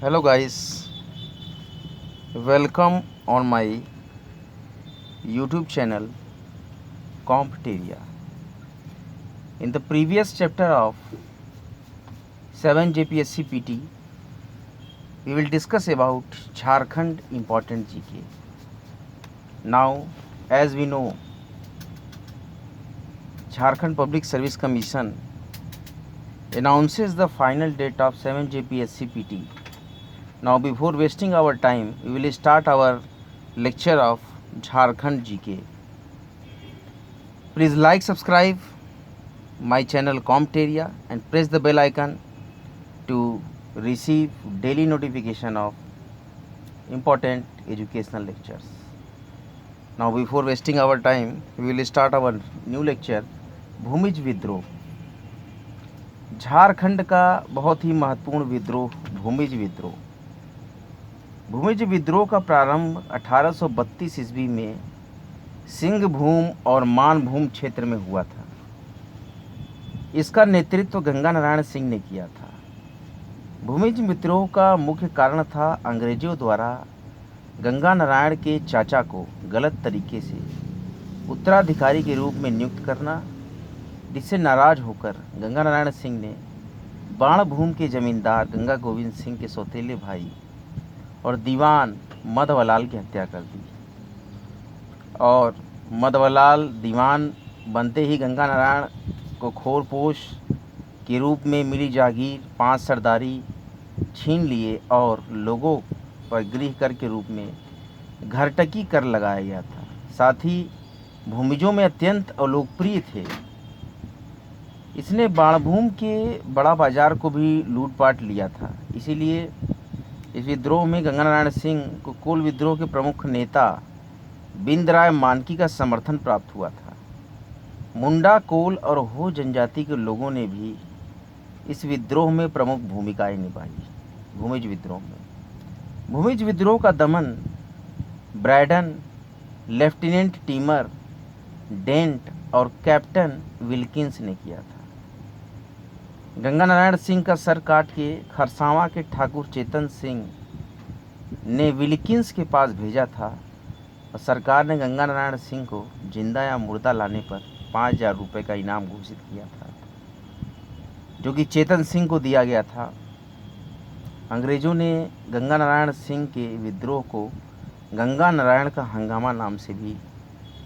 Hello guys, welcome on my YouTube channel Compteria. In the previous chapter of 7 JPSC PT, we will discuss about Jharkhand important GK. Now, as we know, Jharkhand Public Service Commission announces the final date of 7 JPSC PT. Now, before wasting our time, we will start our lecture of Jharkhand GK. Please like, subscribe my channel Compteria and press the bell icon to receive daily notification of important educational lectures. Now, before wasting our time, we will start our new lecture Bhumij विद्रोह। झारखंड का बहुत ही महत्वपूर्ण विद्रोह भूमिज विद्रोह। भूमिज विद्रोह का प्रारंभ 1832 ईस्वी में सिंहभूम और मानभूम क्षेत्र में हुआ था। इसका नेतृत्व गंगा नारायण सिंह ने किया था। भूमिज विद्रोह का मुख्य कारण था अंग्रेजों द्वारा गंगा नारायण के चाचा को गलत तरीके से उत्तराधिकारी के रूप में नियुक्त करना, जिससे नाराज होकर गंगा नारायण सिंह ने बाणभूम के जमींदार गंगा गोविंद सिंह के सौतेले भाई और दीवान मधवलाल की हत्या कर दी। और मधवलाल दीवान बनते ही गंगा नारायण को खोरपोश के रूप में मिली जागीर 5 सरदारी छीन लिए और लोगों पर गृह कर के रूप में घरटकी कर लगाया गया था। साथ ही भूमिजों में अत्यंत अलोकप्रिय थे। इसने बाणभूम के बड़ा बाजार को भी लूटपाट लिया था। इसीलिए इस विद्रोह में गंगा नारायण सिंह को कोल विद्रोह के प्रमुख नेता बिंदराय मानकी का समर्थन प्राप्त हुआ था। मुंडा, कोल और हो जनजाति के लोगों ने भी इस विद्रोह में प्रमुख भूमिकाएं निभाई। भूमिज विद्रोह का दमन ब्रैडन, लेफ्टिनेंट टीमर, डेंट और कैप्टन विल्किंस ने किया था। गंगा नारायण सिंह का सर काट के खरसावां के ठाकुर चेतन सिंह ने विल्किंस के पास भेजा था और सरकार ने गंगा नारायण सिंह को जिंदा या मुर्दा लाने पर 5000 रुपये का इनाम घोषित किया था, जो कि चेतन सिंह को दिया गया था। अंग्रेज़ों ने गंगा नारायण सिंह के विद्रोह को गंगा नारायण का हंगामा नाम से भी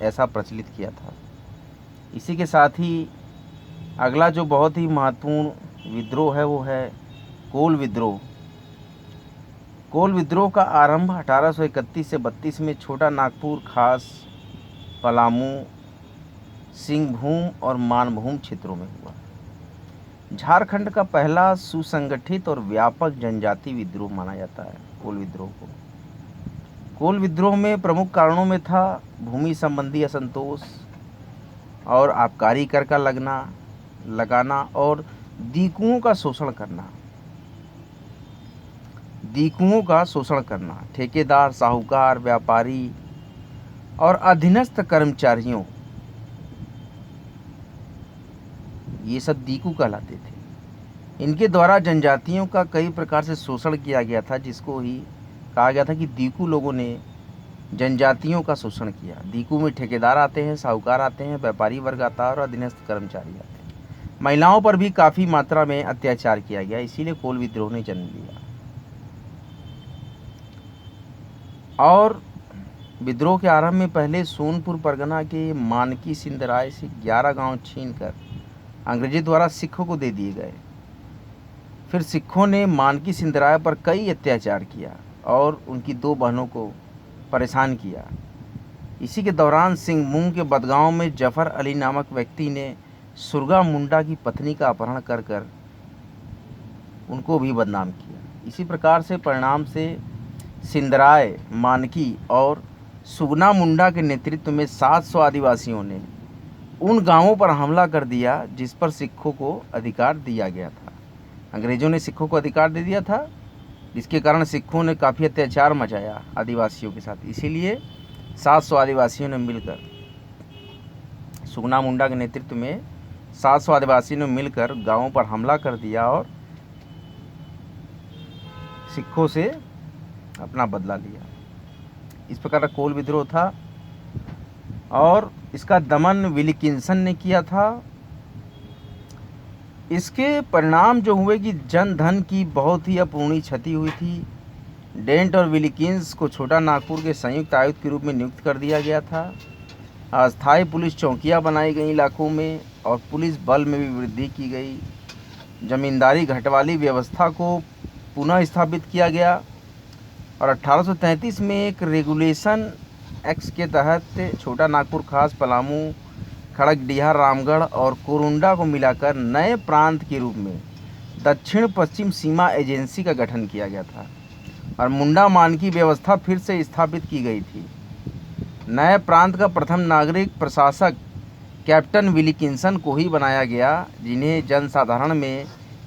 ऐसा प्रचलित किया था। इसी के साथ ही अगला जो बहुत ही महत्वपूर्ण विद्रोह है वो है कोल विद्रोह। कोल विद्रोह का आरंभ 1831 से 32 में छोटा नागपुर, खास, पलामू, सिंहभूम और मानभूम क्षेत्रों में हुआ। झारखंड का पहला सुसंगठित और व्यापक जनजाति विद्रोह माना जाता है कोल विद्रोह को। कोल विद्रोह में प्रमुख कारणों में था भूमि संबंधी असंतोष और आबकारी कर का लगाना और दीकुओं का शोषण करना। ठेकेदार, साहूकार, व्यापारी और अधीनस्थ कर्मचारियों, ये सब दीकू कहलाते थे। इनके द्वारा जनजातियों का कई प्रकार से शोषण किया गया था, जिसको ही कहा गया था कि दीकू लोगों ने जनजातियों का शोषण किया। दीकू में ठेकेदार आते हैं, साहूकार आते हैं, व्यापारी वर्ग आता है और अधीनस्थ कर्मचारी आते हैं। महिलाओं पर भी काफ़ी मात्रा में अत्याचार किया गया, इसीलिए कोल विद्रोह ने जन्म लिया। और विद्रोह के आरंभ में पहले सोनपुर परगना के मानकी सिंधराय से 11 गांव छीनकर अंग्रेजों द्वारा सिखों को दे दिए गए। फिर सिखों ने मानकी सिंधराय पर कई अत्याचार किया और उनकी 2 बहनों को परेशान किया। इसी के दौरान सिंहभूम के बदगांव में जफर अली नामक व्यक्ति ने सुरगा मुंडा की पत्नी का अपहरण कर उनको भी बदनाम किया। इसी प्रकार से परिणाम से सिंधराय, मानकी और सुगना मुंडा के नेतृत्व में 700 आदिवासियों ने उन गांवों पर हमला कर दिया जिस पर सिखों को अधिकार दिया गया था। अंग्रेज़ों ने सिखों को अधिकार दे दिया था, जिसके कारण सिखों ने काफ़ी अत्याचार मचाया आदिवासियों के साथ। इसीलिए 700 आदिवासियों ने मिलकर, सुगना मुंडा के नेतृत्व में 700 आदिवासियों ने मिलकर गांवों पर हमला कर दिया और सिखों से अपना बदला लिया। इस प्रकार का कोल विद्रोह था और इसका दमन विल्किंसन ने किया था। इसके परिणाम जो हुए कि जन धन की बहुत ही अपूर्णीय क्षति हुई थी। डेंट और विल्किंस को छोटा नागपुर के संयुक्त आयुक्त के रूप में नियुक्त कर दिया गया था। अस्थायी पुलिस चौकियां बनाई गई इलाकों में और पुलिस बल में भी वृद्धि की गई। जमींदारी घटवाली व्यवस्था को पुनः स्थापित किया गया और 1833 में एक रेगुलेशन एक्ट के तहत छोटा नागपुर, खास पलामू, खड़गडिहा, रामगढ़ और कोरुंडा को मिलाकर नए प्रांत के रूप में दक्षिण पश्चिम सीमा एजेंसी का गठन किया गया था और मुंडा मानकी व्यवस्था फिर से स्थापित की गई थी। नए प्रांत का प्रथम नागरिक प्रशासक कैप्टन विल्किंसन को ही बनाया गया, जिन्हें जनसाधारण में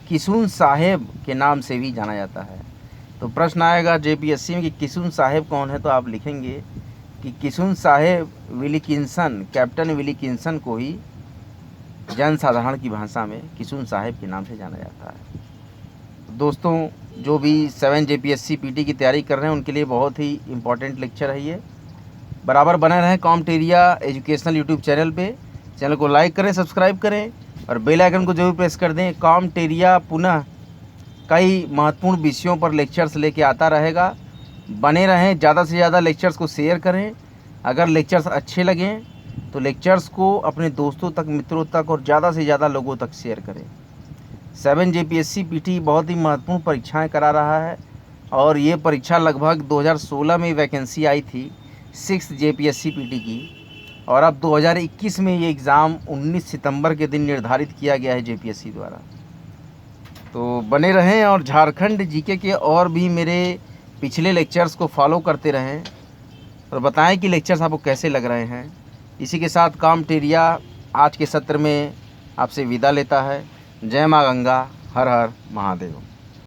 किशुन साहेब के नाम से भी जाना जाता है। तो प्रश्न आएगा जेपीएससी में कि किशुन साहेब कौन है, तो आप लिखेंगे कि किशुन साहेब विल्किंसन, कैप्टन विल्किंसन को ही जनसाधारण की भाषा में किशुन साहेब के नाम से जाना जाता है। दोस्तों, जो भी 7 जेपीएससी पीटी की तैयारी कर रहे हैं उनके लिए बहुत ही इम्पोर्टेंट लेक्चर है ये। बराबर बने रहें Comte area educational YouTube channel पे। चैनल को लाइक करें, सब्सक्राइब करें और बेल आइकन को जरूर प्रेस कर दें। कॉम्प्ट एरिया पुनः कई महत्वपूर्ण विषयों पर लेक्चर्स लेके आता रहेगा। बने रहें, ज़्यादा से ज़्यादा लेक्चर्स को शेयर करें। अगर लेक्चर्स अच्छे लगें तो लेक्चर्स को अपने दोस्तों तक, मित्रों तक और ज़्यादा से ज़्यादा लोगों तक शेयर करें। 7 जेपीएससी पीटी बहुत ही महत्वपूर्ण परीक्षाएं करा रहा है और ये परीक्षा लगभग 2016 में वैकेंसी आई थी 6 जेपीएससी पीटी की और अब 2021 में ये एग्ज़ाम 19 सितंबर के दिन निर्धारित किया गया है जेपीएससी द्वारा। तो बने रहें और झारखंड जीके के और भी मेरे पिछले लेक्चर्स को फॉलो करते रहें और बताएं कि लेक्चर्स आपको कैसे लग रहे हैं। इसी के साथ कॉम्प्ट एरिया आज के सत्र में आपसे विदा लेता है। जय माँ गंगा, हर हर महादेव।